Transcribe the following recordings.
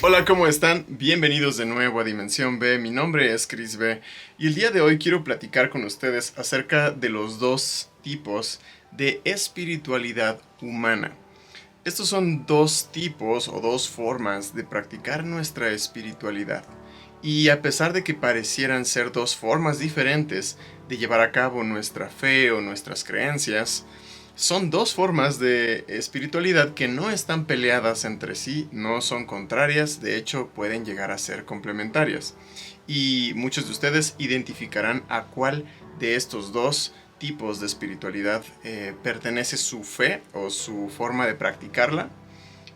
Hola, ¿cómo están? Bienvenidos de nuevo a Dimensión B. Mi nombre es Chris B. Y el día de hoy quiero platicar con ustedes acerca de los dos tipos de espiritualidad humana. Estos son dos tipos o dos formas de practicar nuestra espiritualidad. Y a pesar de que parecieran ser dos formas diferentes de llevar a cabo nuestra fe o nuestras creencias, son dos formas de espiritualidad que no están peleadas entre sí, no son contrarias, de hecho pueden llegar a ser complementarias. Y muchos de ustedes identificarán a cuál de estos dos tipos de espiritualidad pertenece su fe o su forma de practicarla.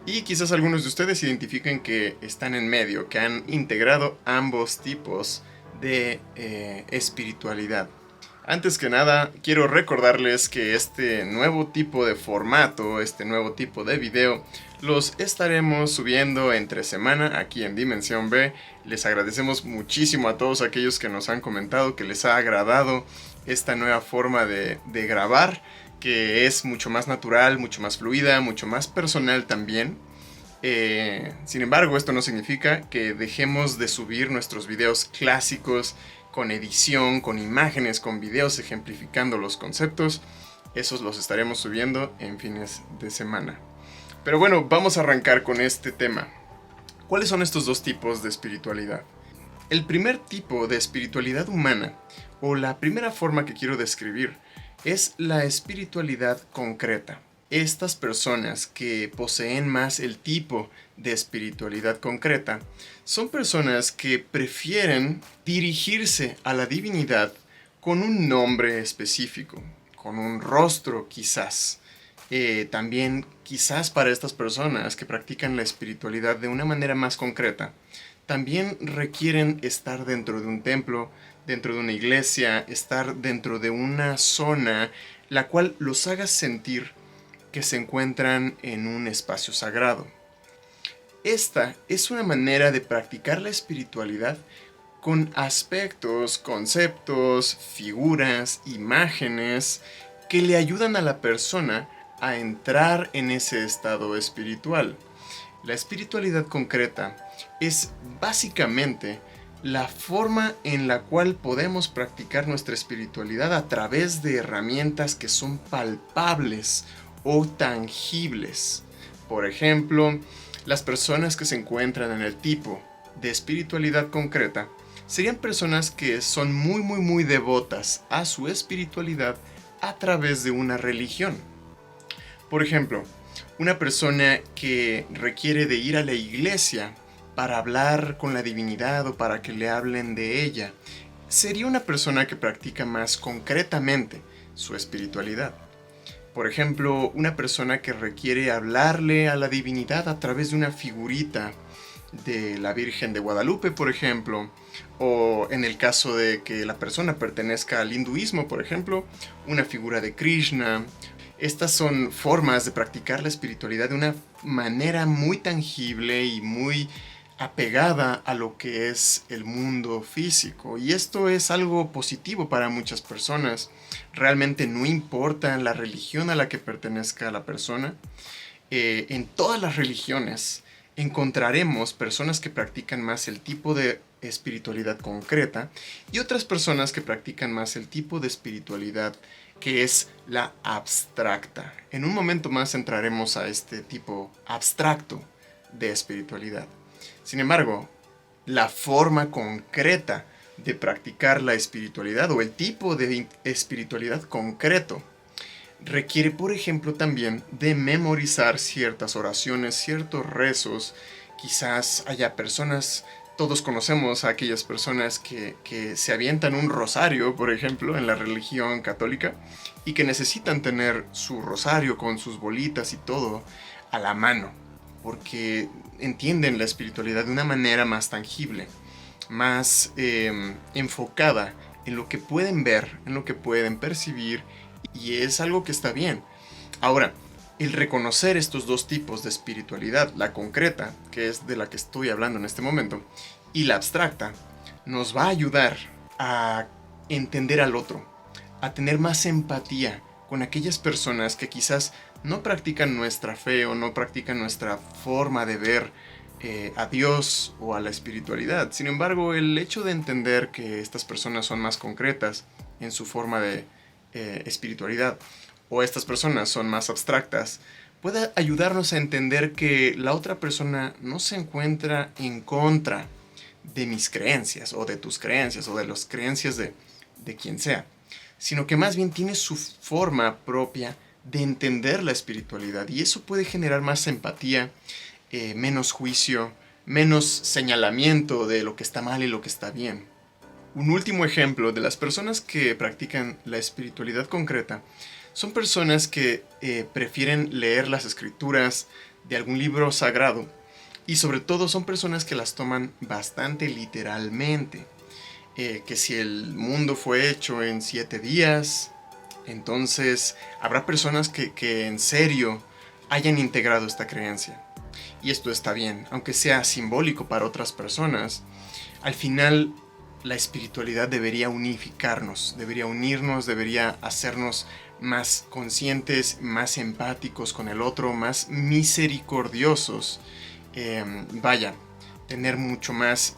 Y quizás algunos de ustedes identifiquen que están en medio, que han integrado ambos tipos de espiritualidad. Antes que nada, quiero recordarles que este nuevo tipo de formato, este nuevo tipo de video, los estaremos subiendo entre semana aquí en Dimensión B. Les agradecemos muchísimo a todos aquellos que nos han comentado que les ha agradado esta nueva forma de grabar, que es mucho más natural, mucho más fluida, mucho más personal también. Sin embargo, esto no significa que dejemos de subir nuestros videos clásicos con edición, con imágenes, con videos ejemplificando los conceptos. Esos los estaremos subiendo en fines de semana. Pero bueno, vamos a arrancar con este tema. ¿Cuáles son estos dos tipos de espiritualidad? El primer tipo de espiritualidad humana, o la primera forma que quiero describir, es la espiritualidad concreta. Estas personas que poseen más el tipo de espiritualidad concreta son personas que prefieren dirigirse a la divinidad con un nombre específico, con un rostro quizás. También quizás para estas personas que practican la espiritualidad de una manera más concreta, también requieren estar dentro de un templo, dentro de una iglesia, estar dentro de una zona la cual los haga sentir que se encuentran en un espacio sagrado. Esta es una manera de practicar la espiritualidad con aspectos, conceptos, figuras, imágenes que le ayudan a la persona a entrar en ese estado espiritual. La espiritualidad concreta es básicamente la forma en la cual podemos practicar nuestra espiritualidad a través de herramientas que son palpables o tangibles. Por ejemplo, las personas que se encuentran en el tipo de espiritualidad concreta serían personas que son muy devotas a su espiritualidad a través de una religión. Por ejemplo, una persona que requiere de ir a la iglesia para hablar con la divinidad o para que le hablen de ella, sería una persona que practica más concretamente su espiritualidad. Por ejemplo, una persona que requiere hablarle a la divinidad a través de una figurita de la Virgen de Guadalupe, por ejemplo, o en el caso de que la persona pertenezca al hinduismo, por ejemplo, una figura de Krishna. Estas son formas de practicar la espiritualidad de una manera muy tangible y muy apegada a lo que es el mundo físico, y esto es algo positivo para muchas personas. Realmente no importa la religión a la que pertenezca la persona. En todas las religiones encontraremos personas que practican más el tipo de espiritualidad concreta y otras personas que practican más el tipo de espiritualidad que es la abstracta. En un momento más entraremos a este tipo abstracto de espiritualidad. Sin embargo, la forma concreta de practicar la espiritualidad o el tipo de espiritualidad concreto requiere, por ejemplo, también de memorizar ciertas oraciones, ciertos rezos. Quizás haya personas, todos conocemos a aquellas personas que se avientan un rosario, por ejemplo, en la religión católica, y que necesitan tener su rosario con sus bolitas y todo a la mano, porque entienden la espiritualidad de una manera más tangible, más enfocada en lo que pueden ver, en lo que pueden percibir, y es algo que está bien. Ahora, el reconocer estos dos tipos de espiritualidad, la concreta, que es de la que estoy hablando en este momento, y la abstracta, nos va a ayudar a entender al otro, a tener más empatía con aquellas personas que quizás no practican nuestra fe o no practican nuestra forma de ver a Dios o a la espiritualidad. Sin embargo, el hecho de entender que estas personas son más concretas en su forma de espiritualidad, o estas personas son más abstractas, puede ayudarnos a entender que la otra persona no se encuentra en contra de mis creencias, o de tus creencias, o de las creencias de quien sea, sino que más bien tiene su forma propia de entender la espiritualidad, y eso puede generar más empatía, menos juicio, menos señalamiento de lo que está mal y lo que está bien. Un último ejemplo de las personas que practican la espiritualidad concreta son personas que prefieren leer las escrituras de algún libro sagrado, y sobre todo son personas que las toman bastante literalmente. Que si el mundo fue hecho en 7 días, entonces habrá personas que en serio hayan integrado esta creencia. Y esto está bien, aunque sea simbólico para otras personas. Al final, la espiritualidad debería unificarnos, debería unirnos, debería hacernos más conscientes, más empáticos con el otro, más misericordiosos. Vaya, tener mucho más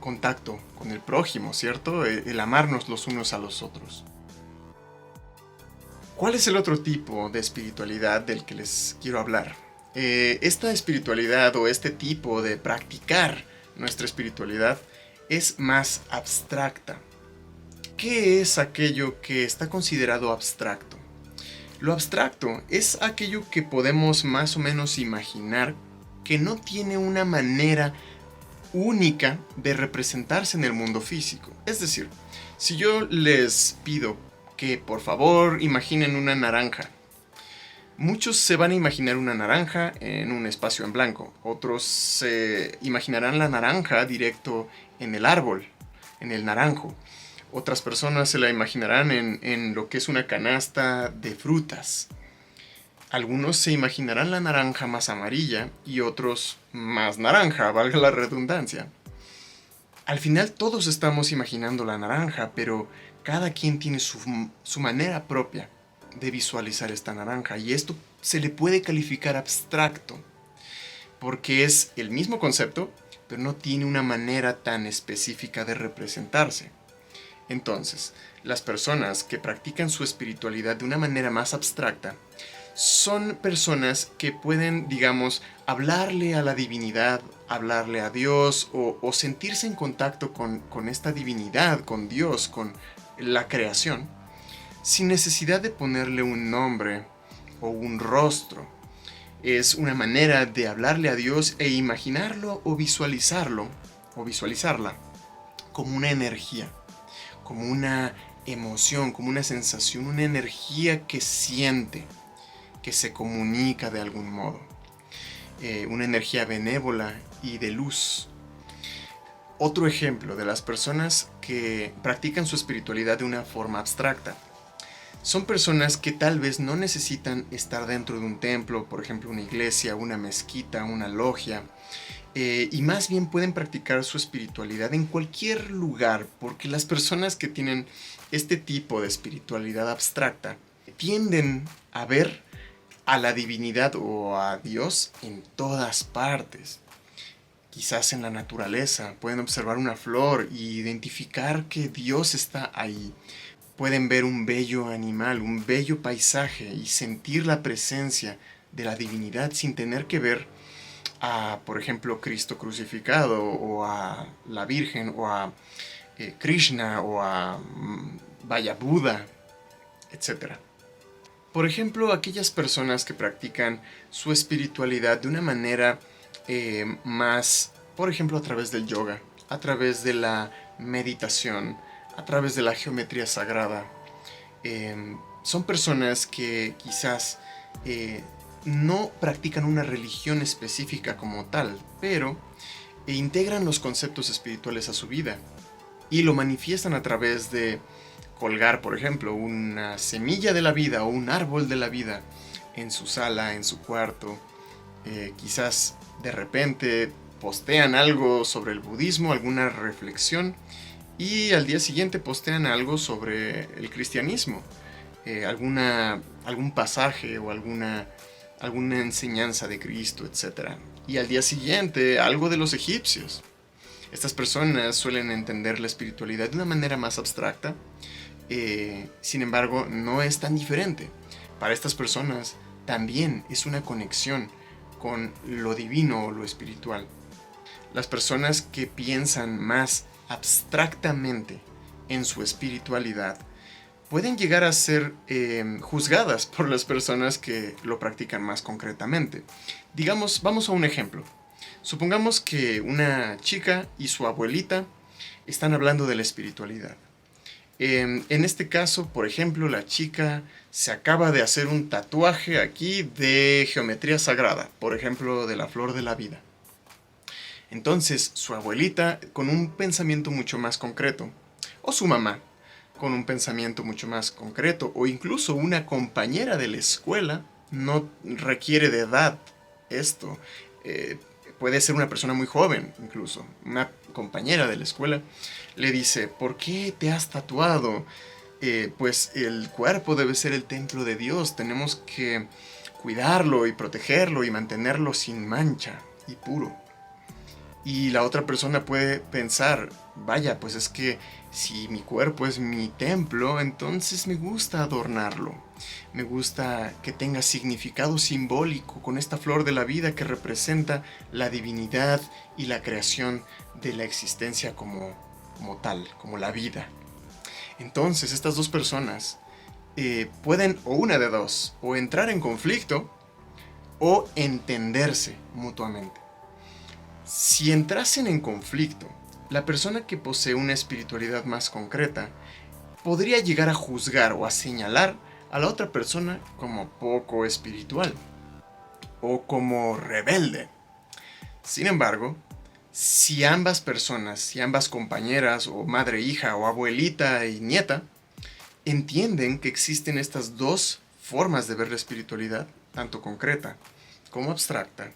contacto con el prójimo, ¿cierto? El amarnos los unos a los otros. ¿Cuál es el otro tipo de espiritualidad del que les quiero hablar? Esta espiritualidad, o este tipo de practicar nuestra espiritualidad, es más abstracta. ¿Qué es aquello que está considerado abstracto? Lo abstracto es aquello que podemos más o menos imaginar, que no tiene una manera única de representarse en el mundo físico. Es decir, si yo les pido que por favor imaginen una naranja, muchos se van a imaginar una naranja en un espacio en blanco, otros se imaginarán la naranja directo en el árbol, en el naranjo. Otras personas se la imaginarán en lo que es una canasta de frutas. Algunos se imaginarán la naranja más amarilla y otros más naranja, valga la redundancia. Al final todos estamos imaginando la naranja, pero cada quien tiene su manera propia de visualizar esta naranja, y esto se le puede calificar abstracto, porque es el mismo concepto, pero no tiene una manera tan específica de representarse. Entonces, las personas que practican su espiritualidad de una manera más abstracta son personas que pueden, digamos, hablarle a la divinidad, hablarle a Dios, o sentirse en contacto con esta divinidad, con Dios, con la creación, sin necesidad de ponerle un nombre o un rostro. Es una manera de hablarle a Dios e imaginarlo o visualizarlo, o visualizarla, como una energía, como una emoción, como una sensación, una energía que siente, que se comunica de algún modo. Una energía benévola y de luz. Otro ejemplo de las personas que practican su espiritualidad de una forma abstracta son personas que tal vez no necesitan estar dentro de un templo, por ejemplo una iglesia, una mezquita, una logia, y más bien pueden practicar su espiritualidad en cualquier lugar, porque las personas que tienen este tipo de espiritualidad abstracta tienden a ver a la divinidad o a Dios en todas partes. Quizás en la naturaleza pueden observar una flor y identificar que Dios está ahí. Pueden ver un bello animal, un bello paisaje, y sentir la presencia de la divinidad sin tener que ver a, por ejemplo, Cristo crucificado, o a la Virgen, o a Krishna, o a vaya, Buda, etc. Por ejemplo, aquellas personas que practican su espiritualidad de una manera más, por ejemplo, a través del yoga, a través de la meditación, a través de la geometría sagrada, son personas que quizás no practican una religión específica como tal, pero integran los conceptos espirituales a su vida y lo manifiestan a través de colgar, por ejemplo, una semilla de la vida o un árbol de la vida en su sala, en su cuarto. Quizás de repente postean algo sobre el budismo, alguna reflexión, y al día siguiente postean algo sobre el cristianismo, algún pasaje o alguna enseñanza de Cristo, etc. y al día siguiente algo de los egipcios. Estas personas suelen entender la espiritualidad de una manera más abstracta, sin embargo no es tan diferente. Para estas personas también es una conexión con lo divino o lo espiritual. Las personas que piensan más abstractamente en su espiritualidad pueden llegar a ser juzgadas por las personas que lo practican más concretamente. Digamos, vamos a un ejemplo. Supongamos que una chica y su abuelita están hablando de la espiritualidad. En este caso, por ejemplo, la chica se acaba de hacer un tatuaje aquí de geometría sagrada, por ejemplo, de la flor de la vida. Entonces, su abuelita, con un pensamiento mucho más concreto, o su mamá, con un pensamiento mucho más concreto, o incluso una compañera de la escuela, no requiere de edad esto. Puede ser una persona muy joven, incluso, una compañera de la escuela, le dice, ¿por qué te has tatuado? Pues el cuerpo debe ser el templo de Dios, tenemos que cuidarlo y protegerlo y mantenerlo sin mancha y puro. Y la otra persona puede pensar, vaya, pues es que si mi cuerpo es mi templo, entonces me gusta adornarlo. Me gusta que tenga significado simbólico con esta flor de la vida que representa la divinidad y la creación de la existencia como tal, como la vida. Entonces estas dos personas pueden, o una de dos, o entrar en conflicto o entenderse mutuamente. Si entrasen en conflicto, la persona que posee una espiritualidad más concreta podría llegar a juzgar o a señalar a la otra persona como poco espiritual o como rebelde. Sin embargo, si ambas personas, si ambas compañeras o madre, hija o abuelita y nieta entienden que existen estas dos formas de ver la espiritualidad, tanto concreta como abstracta,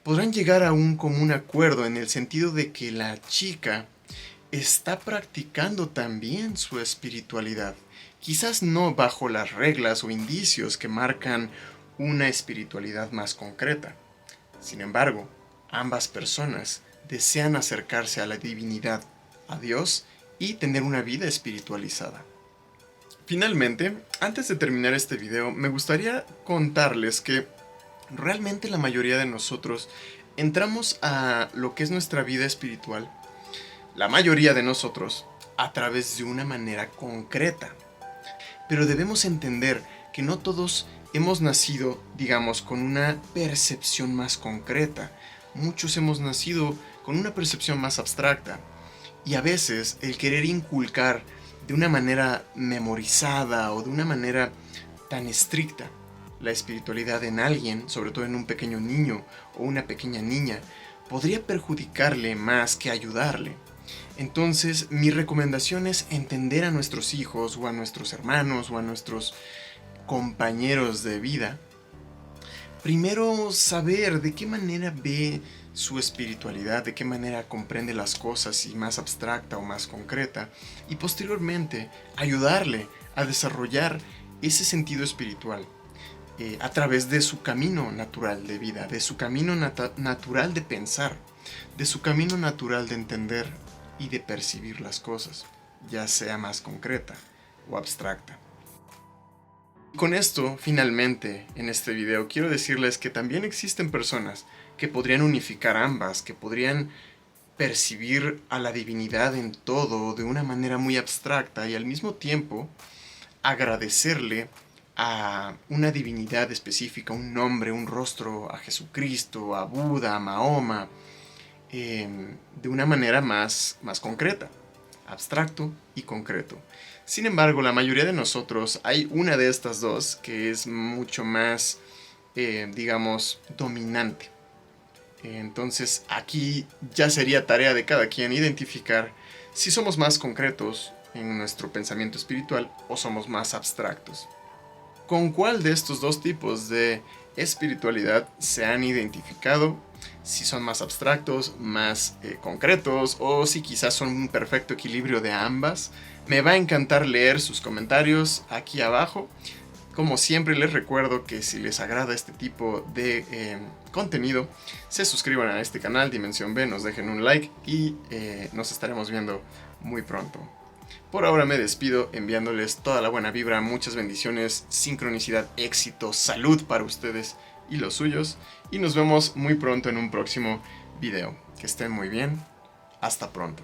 podrán llegar a un común acuerdo en el sentido de que la chica está practicando también su espiritualidad, quizás no bajo las reglas o indicios que marcan una espiritualidad más concreta. Sin embargo, ambas personas desean acercarse a la divinidad, a Dios, y tener una vida espiritualizada. Finalmente, antes de terminar este video, me gustaría contarles que realmente la mayoría de nosotros entramos a lo que es nuestra vida espiritual, la mayoría de nosotros, a través de una manera concreta. Pero debemos entender que no todos hemos nacido, digamos, con una percepción más concreta. Muchos hemos nacido con una percepción más abstracta. Y a veces el querer inculcar de una manera memorizada o de una manera tan estricta la espiritualidad en alguien, sobre todo en un pequeño niño o una pequeña niña, podría perjudicarle más que ayudarle. Entonces, mi recomendación es entender a nuestros hijos o a nuestros hermanos o a nuestros compañeros de vida. Primero, saber de qué manera ve su espiritualidad, de qué manera comprende las cosas, y más abstracta o más concreta, y posteriormente ayudarle a desarrollar ese sentido espiritual a través de su camino natural de vida, de su camino natural de pensar, de su camino natural de entender y de percibir las cosas, ya sea más concreta o abstracta. Con esto, finalmente, en este video, quiero decirles que también existen personas que podrían unificar ambas, que podrían percibir a la divinidad en todo de una manera muy abstracta y al mismo tiempo agradecerle a una divinidad específica, un nombre, un rostro, a Jesucristo, a Buda, a Mahoma, de una manera más concreta, abstracto y concreto. Sin embargo, la mayoría de nosotros hay una de estas dos que es mucho más, digamos, dominante. Entonces aquí ya sería tarea de cada quien identificar si somos más concretos en nuestro pensamiento espiritual o somos más abstractos. ¿Con cuál de estos dos tipos de espiritualidad se han identificado? Si son más abstractos, más concretos, o si quizás son un perfecto equilibrio de ambas. Me va a encantar leer sus comentarios aquí abajo. Como siempre les recuerdo que si les agrada este tipo de contenido, se suscriban a este canal Dimensión B, nos dejen un like y nos estaremos viendo muy pronto. Por ahora me despido enviándoles toda la buena vibra, muchas bendiciones, sincronicidad, éxito, salud para ustedes y los suyos. Y nos vemos muy pronto en un próximo video. Que estén muy bien. Hasta pronto.